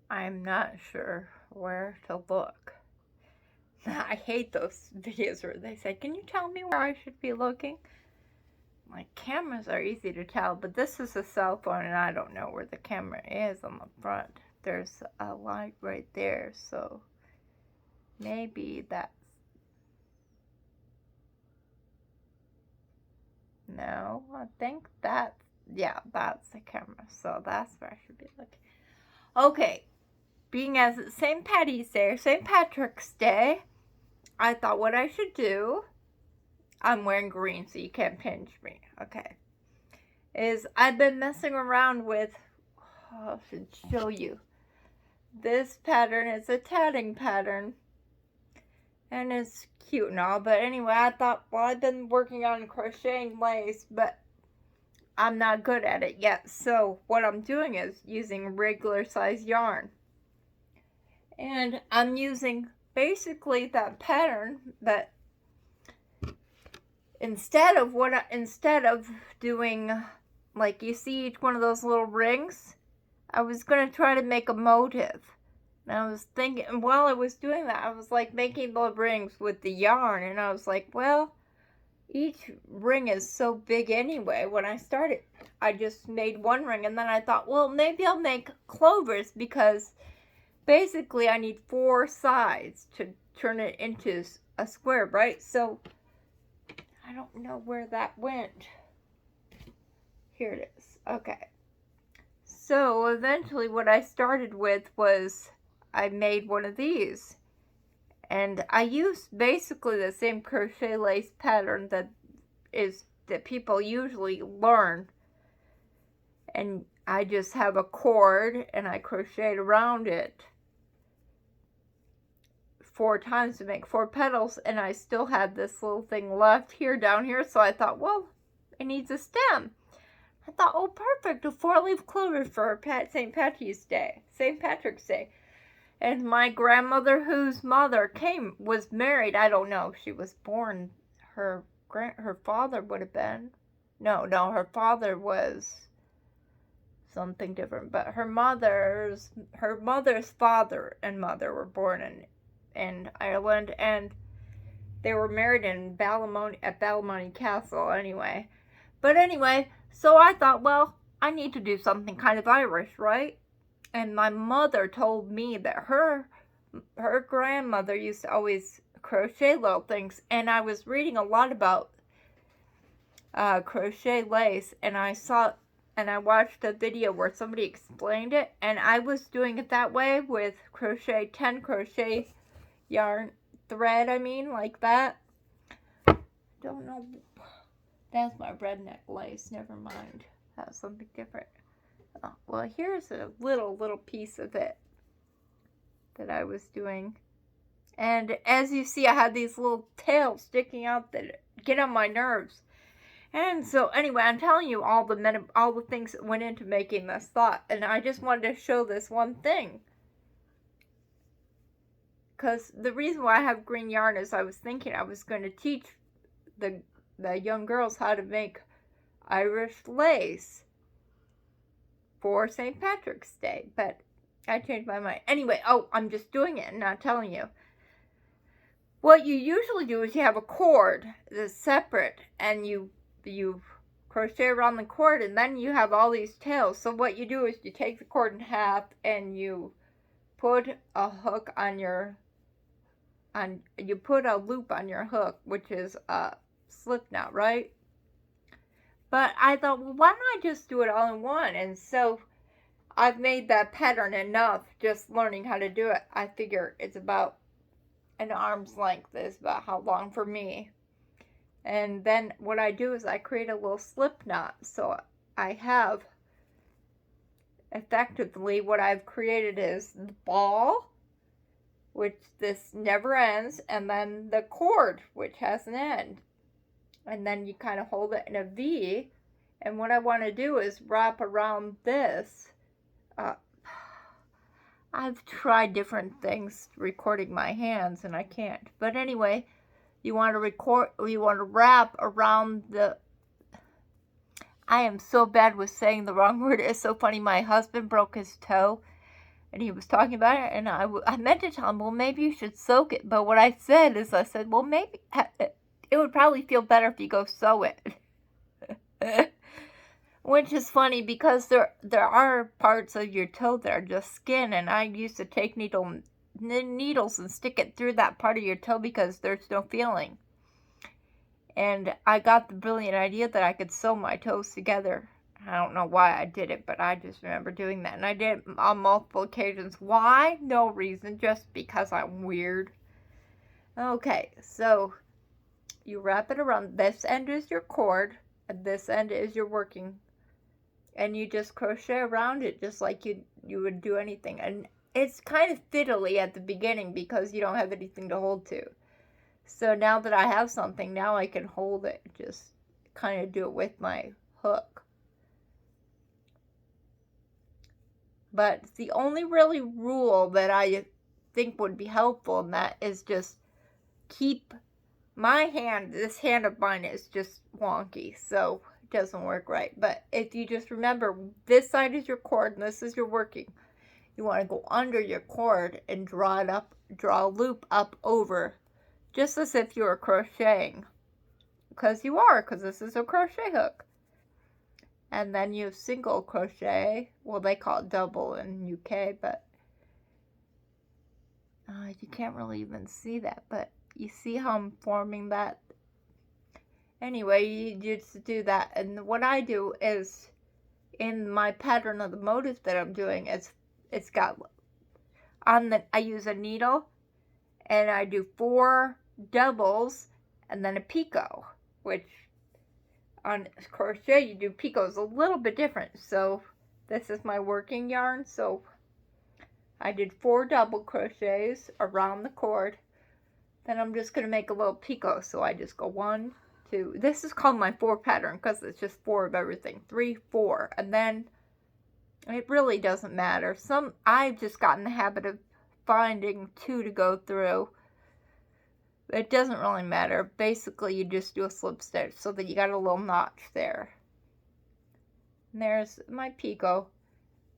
I'm not sure where to look. I hate those videos where they say, can you tell me where I should be looking? Like, cameras are easy to tell, but this is a cell phone and I don't know where the camera is on the front. There's a light right there, so maybe that's... No, I think that's... Yeah, that's the camera, so that's where I should be looking. Okay, being as it's St. Patty's Day, or St. Patrick's Day, I thought what I should do... I'm wearing green, so you can't pinch me. Okay. Is I've been messing around with... Oh, I should show you. This pattern is a tatting pattern. And it's cute and all. But anyway, I thought, well, I've been working on crocheting lace, but I'm not good at it yet. So what I'm doing is using regular size yarn. And I'm using basically that pattern, but instead of doing, like, you see each one of those little rings, I was going to try to make a motive. And I was thinking, and while I was doing that, I was like making the rings with the yarn, and I was like, well, each ring is so big anyway. When I started, I just made one ring, and then I thought, well, maybe I'll make clovers, because basically I need 4 sides to turn it into a square, right? So I don't know where that went. Here it is. Okay. So eventually what I started with was I made one of these. And I used basically the same crochet lace pattern that people usually learn. And I just have a cord and I crocheted around it 4 times to make 4 petals, and I still had this little thing left here down here, so I thought, well, it needs a stem. I thought, oh, perfect, a 4-leaf clover for St. Patrick's Day. St. Patrick's Day. And my grandmother, whose mother was married, I don't know, she was born, her father would have been, no, her father was something different, but her mother's father and mother were born in Ireland, and they were married in Ballymoney Castle anyway. But anyway, so I thought, well, I need to do something kind of Irish, right? And my mother told me that her grandmother used to always crochet little things, and I was reading a lot about crochet lace, and I watched a video where somebody explained it, and I was doing it that way with 10 crochet yarn thread, like that. Don't know. That's my redneck lace. Never mind. That's something different. Oh, well, here's a little piece of it that I was doing. And as you see, I had these little tails sticking out that get on my nerves. And so anyway, I'm telling you all the things that went into making this thought. And I just wanted to show this one thing. Because the reason why I have green yarn is I was thinking I was going to teach the young girls how to make Irish lace for St. Patrick's Day. But I changed my mind. Anyway, I'm just doing it and not telling you. What you usually do is you have a cord that's separate, and you crochet around the cord, and then you have all these tails. So what you do is you take the cord in half and you put a hook on you put a loop on your hook, which is a slip knot, right? But I thought, well, why don't I just do it all in one? And so I've made that pattern enough just learning how to do it. I figure it's about an arm's length is about how long for me. And then what I do is I create a little slip knot. So I have effectively what I've created is the ball, which this never ends, and then the cord, which has an end. And then you kind of hold it in a V. And what I want to do is wrap around this. I've tried different things recording my hands, and I can't. But anyway, you want to wrap around the... I am so bad with saying the wrong word. It's so funny. My husband broke his toe, And he was talking about it, and I meant to tell him, well, maybe you should soak it. But what I said is, I said, well, maybe it would probably feel better if you go sew it. Which is funny because there are parts of your toe that are just skin, and I used to take needles and stick it through that part of your toe because there's no feeling. And I got the brilliant idea that I could sew my toes together. I don't know why I did it, but I just remember doing that. And I did it on multiple occasions. Why? No reason, just because I'm weird. Okay, so you wrap it around. This end is your cord, and this end is your working. And you just crochet around it just like you would do anything. And it's kind of fiddly at the beginning because you don't have anything to hold to. So now that I have something, now I can hold it. Just kind of do it with my hook. But the only really rule that I think would be helpful in that is just keep my hand, this hand of mine is just wonky, so it doesn't work right. But if you just remember, this side is your cord and this is your working. You want to go under your cord and draw it up, draw a loop up over, just as if you were crocheting. Because you are, because this is a crochet hook. And then you single crochet. Well, they call it double in UK, but you can't really even see that. But you see how I'm forming that? Anyway, you just do that. And what I do is, in my pattern of the motif that I'm doing, it's got, I use a needle, and I do 4 doubles, and then a picot, which on crochet you do picots a little bit different. So this is my working yarn, so I did 4 double crochets around the cord. Then I'm just going to make a little picot, so I just go 1, 2, this is called my 4 pattern because it's just 4 of everything, 3, 4, and then it really doesn't matter. I've just gotten the habit of finding 2 to go through. It doesn't really matter. Basically, you just do a slip stitch so that you got a little notch there. And there's my picot.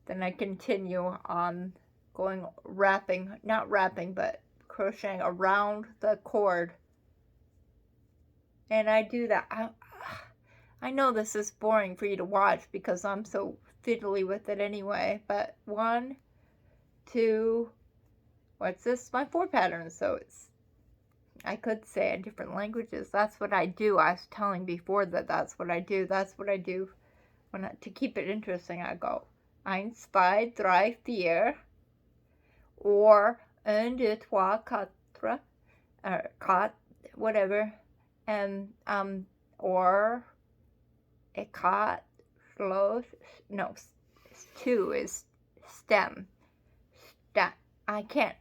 Then I continue on going not wrapping, but crocheting around the cord. And I do that. I know this is boring for you to watch because I'm so fiddly with it anyway. But 1, 2, what's this? My 4 patterns. So I could say in different languages. That's what I do. I was telling before that's what I do. That's what I do. To keep it interesting, I go 1, 2, 3, 4, or 1, 2, 3, 4, 4, whatever, and or 4, no, 2 is stem.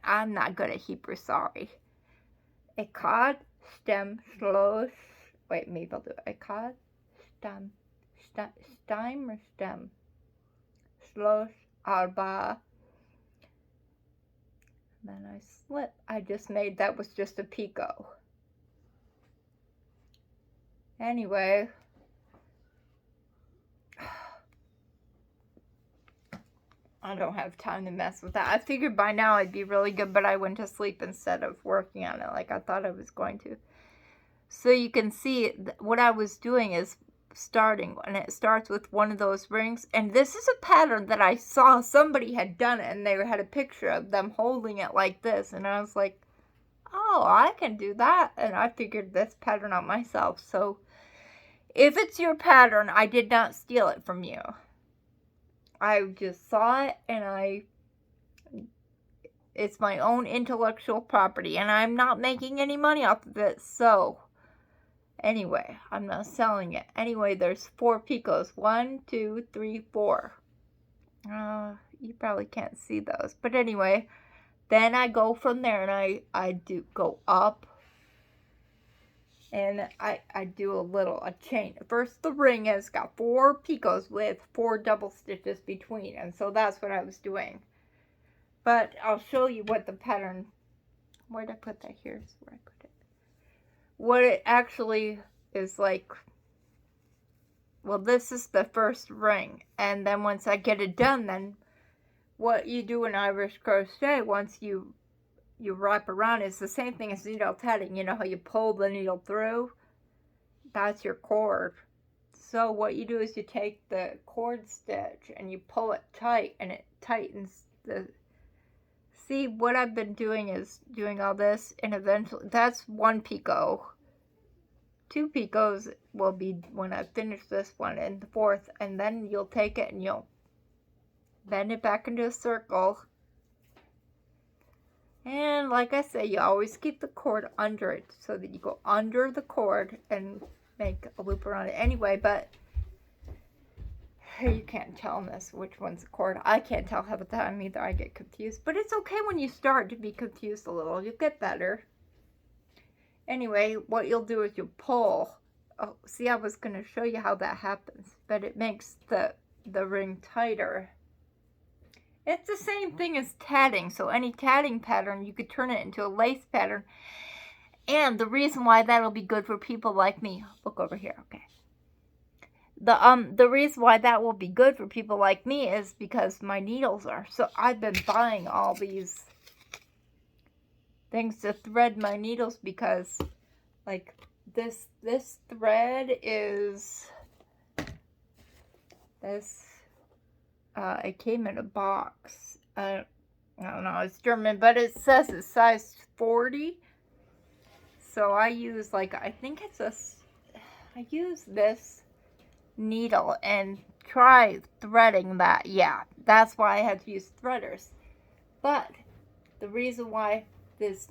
I'm not good at Hebrew, sorry. 4, stem, slosh, wait, maybe I'll do it. 4, stem, or stem, slosh, 4. Then I slip. I just made, that was just a picot. Anyway, I don't have time to mess with that. I figured by now I'd be really good, but I went to sleep instead of working on it like I thought I was going to. So you can see what I was doing is starting, and it starts with one of those rings. And this is a pattern that I saw somebody had done it, and they had a picture of them holding it like this. And I was like, oh, I can do that. And I figured this pattern out myself. So if it's your pattern, I did not steal it from you. I just saw it, and it's my own intellectual property, and I'm not making any money off of it. So anyway, I'm not selling it. Anyway, there's 4 picots. 1, 2, 3, 4. You probably can't see those. But anyway, then I go from there, and I do go up. And I do a chain. First, the ring has got 4 picots with 4 double stitches between. And so that's what I was doing. But I'll show you what the pattern, where did I put that? Here's where I put it. What it actually is like. Well, this is the first ring. And then once I get it done, then what you do in Irish crochet once you wrap around is the same thing as needle tatting. You know how you pull the needle through? That's your cord. So what you do is you take the cord stitch and you pull it tight, and it tightens the... See, what I've been doing is doing all this, and eventually, that's 1 picot. 2 picots will be when I finish this one, and the 4th, and then you'll take it and you'll bend it back into a circle. And like I say, you always keep the cord under it so that you go under the cord and make a loop around it anyway. But you can't tell in this which one's the cord. I can't tell half the time either. I get confused. But it's okay when you start to be confused a little. You'll get better. Anyway, what you'll do is you'll pull. Oh, see, I was going to show you how that happens. But it makes the ring tighter. It's the same thing as tatting. So any tatting pattern, you could turn it into a lace pattern. And the reason why that'll be good for people like me. Look over here, okay. The reason why that will be good for people like me is because my needles are... So I've been buying all these things to thread my needles because, like, this thread is... This... it came in a box. I don't know, it's German, but it says it's size 40. So I use, like, I think it's I use this needle and try threading that. Yeah, that's why I had to use threaders. But the reason why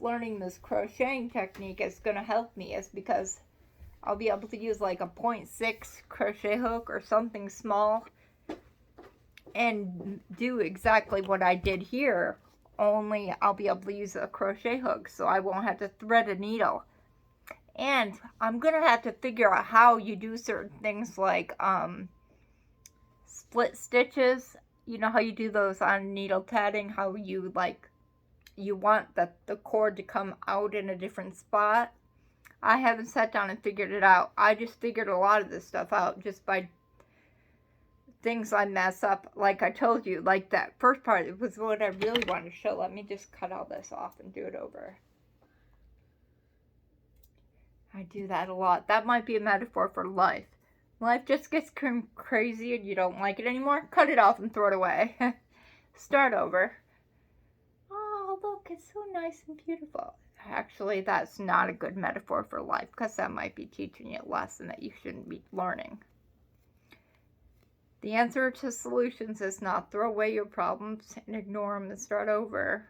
learning this crocheting technique is going to help me is because I'll be able to use like a 0.6 crochet hook or something small and do exactly what I did here, only I'll be able to use a crochet hook, so I won't have to thread a needle. And I'm going to have to figure out how you do certain things like split stitches. You know how you do those on needle tatting, how you want the cord to come out in a different spot. I haven't sat down and figured it out. I just figured a lot of this stuff out just by things I mess up. Like I told you, like that first part, it was what I really wanted to show. Let me just cut all this off and do it over. I do that a lot. That might be a metaphor for life. Life just gets crazy and you don't like it anymore. Cut it off and throw it away. Start over. Oh, look, it's so nice and beautiful. Actually, that's not a good metaphor for life because that might be teaching you a lesson that you shouldn't be learning. The answer to solutions is not throw away your problems and ignore them and start over.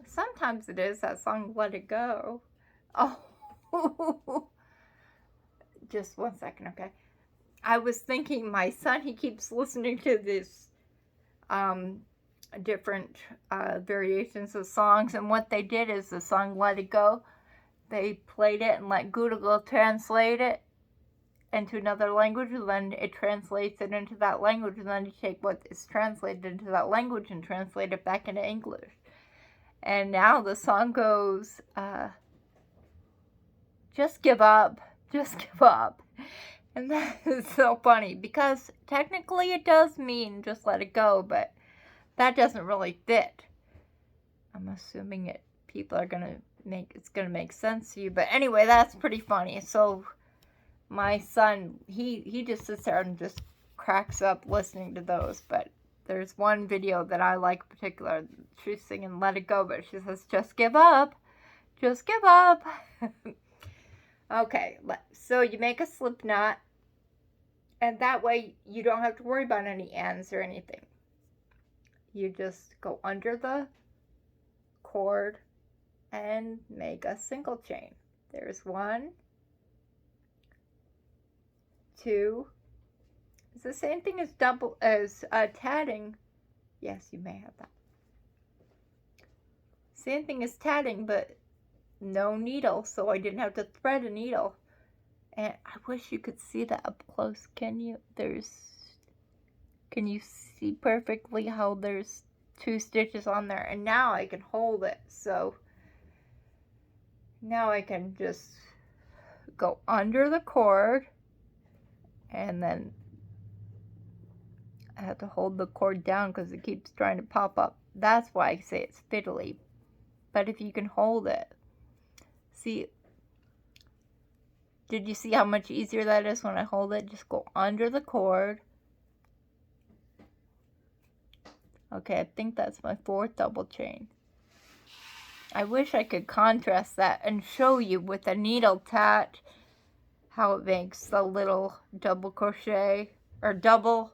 Sometimes it is. That song, Let It Go. Oh. Just 1 second, okay? I was thinking my son, he keeps listening to this different variations of songs, and what they did is the song Let It Go, they played it and let Google translate it into another language, and then it translates it into that language, and then you take what is translated into that language and translate it back into English. And now the song goes, just give up. Just give up. And that is so funny because technically it does mean just let it go, but that doesn't really fit. I'm assuming people are going to it's going to make sense to you. But anyway, that's pretty funny. So my son, he just sits there and just cracks up listening to those. But there's one video that I like in particular. She's singing Let It Go, but she says, just give up. Just give up. Okay, so you make a slip knot, and that way you don't have to worry about any ends or anything. You just go under the cord and make a single chain. There's 1, 2. It's the same thing as tatting. Yes, you may have that. Same thing as tatting, but no needle, so I didn't have to thread a needle. And I wish you could see that up close. Can you? Can you see perfectly how there's 2 stitches on there? And now I can hold it. So now I can just go under the cord and then I have to hold the cord down because it keeps trying to pop up. That's why I say it's fiddly. But if you can hold it, see, did you see how much easier that is when I hold it? Just go under the cord. Okay, I think that's my 4th double chain. I wish I could contrast that and show you with a needle tat how it makes the little double crochet or double,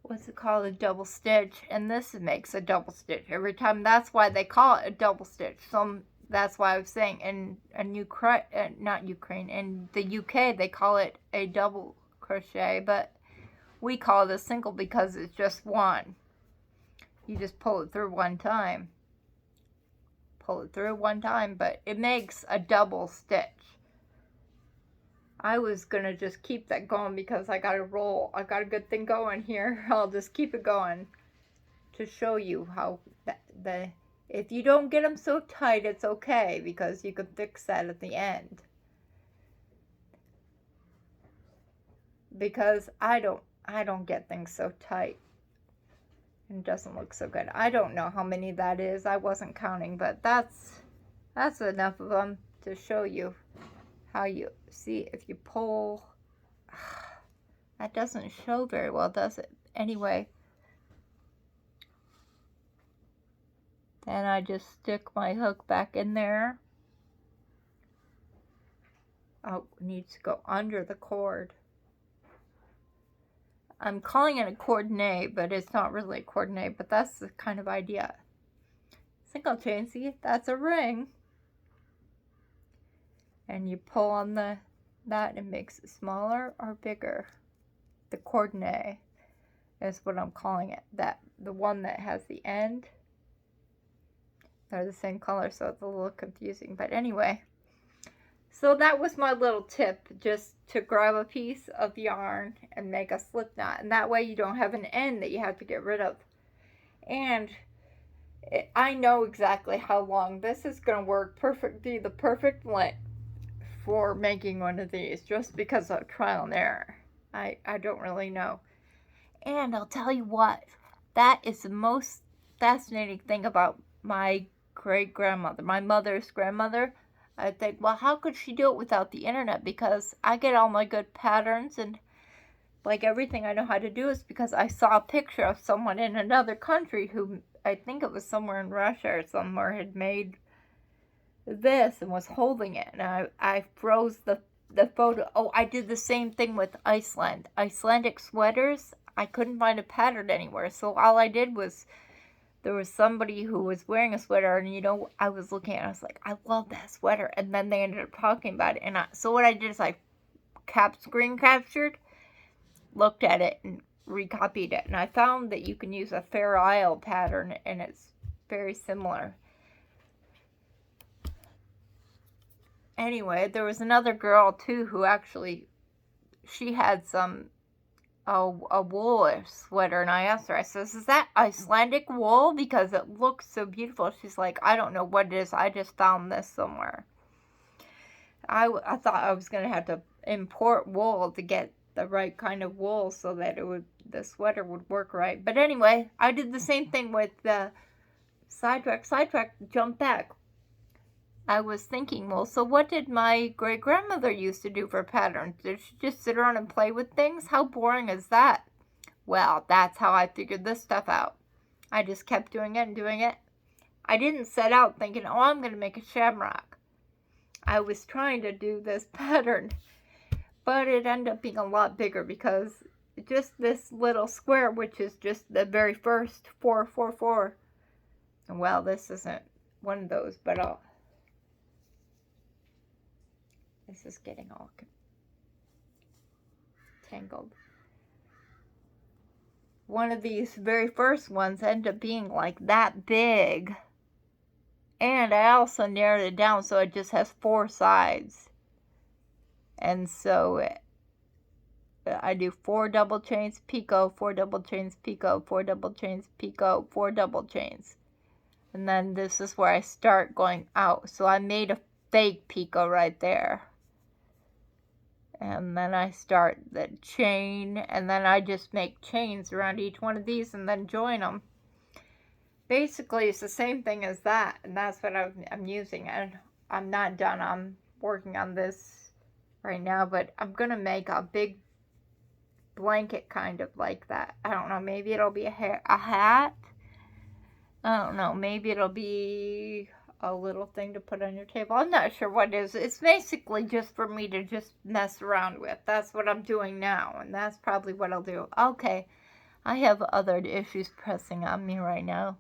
what's it called, a double stitch, and this makes a double stitch every time. That's why they call it a double stitch. That's why I was saying in not Ukraine, in the UK they call it a double crochet, but we call it a single because it's just one. You just pull it through one time. Pull it through one time, but it makes a double stitch. I was gonna just keep that going because I got a roll. I got a good thing going here. I'll just keep it going to show you how if you don't get them so tight, it's okay because you can fix that at the end. Because I don't get things so tight. It doesn't look so good. I don't know how many that is. I wasn't counting, but that's enough of them to show you how you see if you pull. That doesn't show very well, does it? Anyway, then I just stick my hook back in there. Oh, it needs to go under the cord. I'm calling it a coordinate, but it's not really a coordinate, but that's the kind of idea. Single chain, see, that's a ring. And you pull on that and makes it smaller or bigger. The coordinate is what I'm calling it. The one that has the end. They're the same color, so it's a little confusing. But anyway, so that was my little tip, just to grab a piece of yarn and make a slip knot. And that way you don't have an end that you have to get rid of. And I know exactly how long this is going to work, be the perfect length for making one of these, just because of trial and error. I don't really know. And I'll tell you what, that is the most fascinating thing about my great-grandmother, my mother's grandmother. I think, well, how could she do it without the internet? Because I get all my good patterns and like everything I know how to do is because I saw a picture of someone in another country who, I think it was somewhere in Russia or somewhere, had made this and was holding it. And I froze the photo. Oh, I did the same thing with Iceland. Icelandic sweaters, I couldn't find a pattern anywhere. So all I did was, there was somebody who was wearing a sweater, and I was looking at it, I was like, I love that sweater. And then they ended up talking about it. And so what I did is I screen captured, looked at it, and recopied it. And I found that you can use a Fair Isle pattern, and it's very similar. Anyway, there was another girl too who actually, she had a wool sweater, and I asked her, I says, is that Icelandic wool? Because it looks so beautiful. She's like, I don't know what it is. I just found this somewhere. I thought I was going to have to import wool to get the right kind of wool so that the sweater would work right. But anyway, I did the same thing with the sidetrack, jump back. I was thinking, well, so what did my great-grandmother used to do for patterns? Did she just sit around and play with things? How boring is that? Well, that's how I figured this stuff out. I just kept doing it and doing it. I didn't set out thinking, oh, I'm going to make a shamrock. I was trying to do this pattern, but it ended up being a lot bigger because just this little square, which is just the very first 4, 4, 4. And well, this isn't one of those, but this is getting all tangled. One of these very first ones ended up being like that big. And I also narrowed it down so it just has 4 sides. And so I do 4 double chains, picot, 4 double chains, picot, 4 double chains, picot, 4 double chains. And then this is where I start going out. So I made a fake picot right there. And then I start the chain, and then I just make chains around each one of these and then join them. Basically, it's the same thing as that, and that's what I'm using. And I'm not done. I'm working on this right now, but I'm gonna make a big blanket kind of like that. I don't know, maybe it'll be a hat. I don't know, maybe it'll be a little thing to put on your table. I'm not sure what it is. It's basically just for me to just mess around with. That's what I'm doing now, and that's probably what I'll do. Okay, I have other issues pressing on me right now.